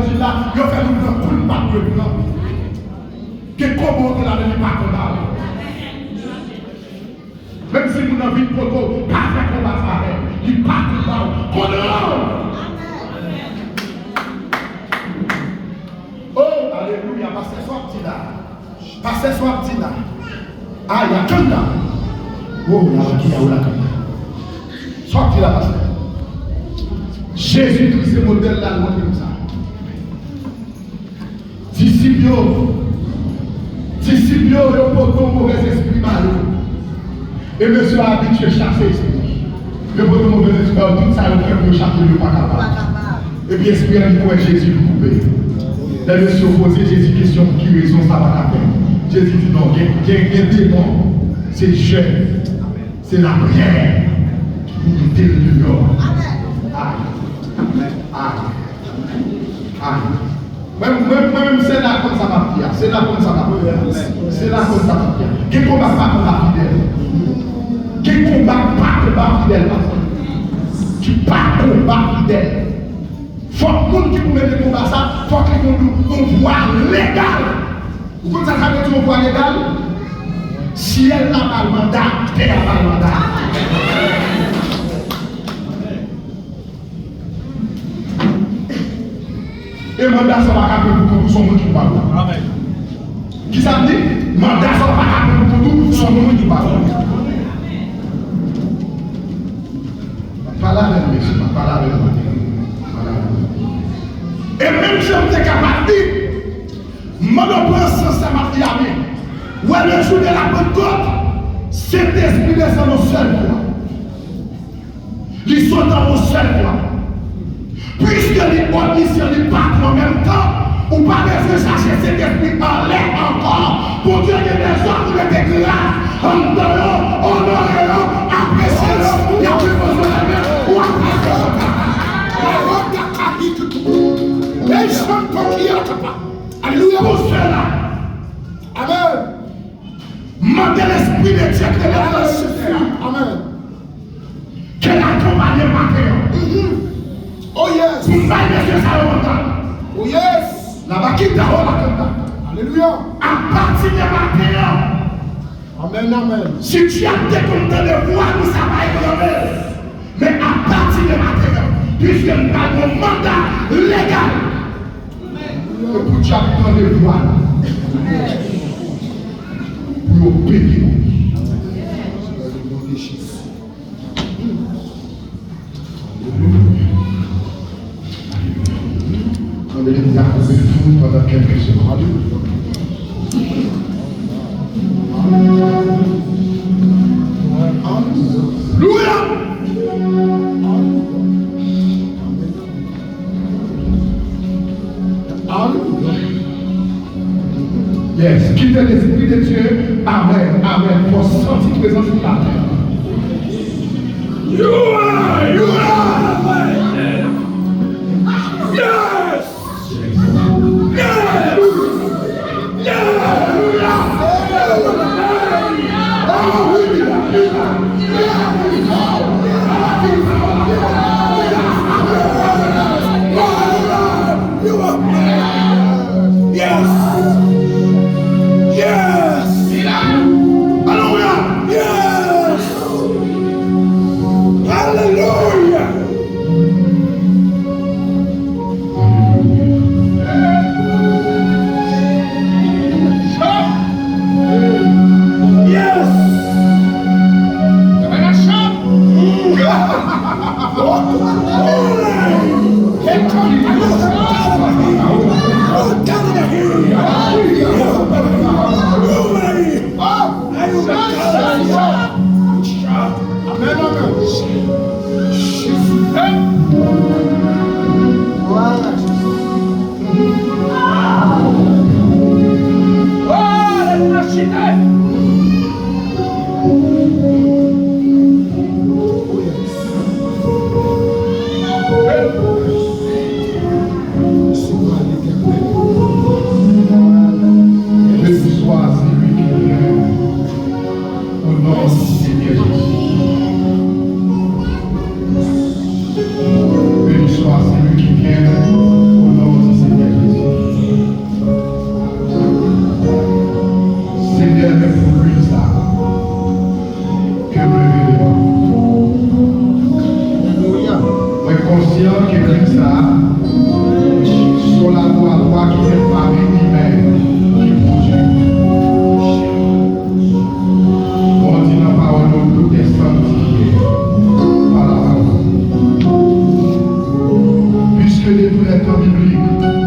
l'évangile là, il fait nous prendre tout le bac de blanc. Que comment on a donné pas qu'on a. Même si nous avons une photo, pas fait combat pareil, il part tout là. Oh, alléluia, parce que soit petit là. Parce que soit petit là. Ah, il y a qu'un là. Oh, il y a qui a là. Soit petit là, parce que Jésus-Christ, ce modèle là, montre comme ça. Disciples, ils ont pas de mauvais esprit malheureux. Et monsieur a habitué à chasser l'esprit. Le bon mauvais esprit, tout ça, il faut chasser le pas capable. Et puis, esprit, il faut Jésus pour couper. Les messieurs posent Jésus question pour qui raison ça va faire. Jésus dit non, il y a un démon, c'est jeune, c'est la prière pour quitter le dehors. Aïe. Même c'est là comme ça va prier. C'est là comme ça va prier. C'est là comme ça va prier. Quel combat pas pour la fidèle? Quel combat pas pour la fidèle? Tu pas combat fidèle. Faut que les gens qui mettent le combat ça, faut qu'ils aient un voie légal. Vous comprenez ça, ça veut dire un voie légal? Si elle n'a pas le mandat, elle n'a pas le mandat. Et mandat ça va capter pour tout son monde qui parle. Amen. Qui ça dit? Mandat ça va capter pour tout son monde qui parle. Pas là avec lui, pas là avec lui. Et même si on est capable de dire, monopole sans sa mafia, où est le jour de la Pentecôte, cet esprit descend au seul fois. Ils sont dans au seul fois. Puisque les bonnes missions ne partent en même temps, ou pas besoin de chercher cet esprit en l'air encore, pour Dieu que des gens qui mettent grâce, en donnant, honorant, appréciant, il n'y a plus besoin de même, ou appréciant. Alléluia, mon cela. Amen. Mandez l'esprit de Dieu que la Amen. Qu'elle accompagne ma terre. Oh yes. Oh yes. La vaquita la canta. Alléluia. À partir de ma terre. Amen, amen. Si tu as été content de voir, nous ça va être. Mais à partir de ma terre, puisque nous avons un mandat légal. Que pour tu as besoin de voir pour payer. On est déjà avec vous pendant quelques secondes. Alléluia. Yes, quittez l'esprit de Dieu. Amen, amen. Pour sentir présence de la terre. You are. Yes. texte biblique.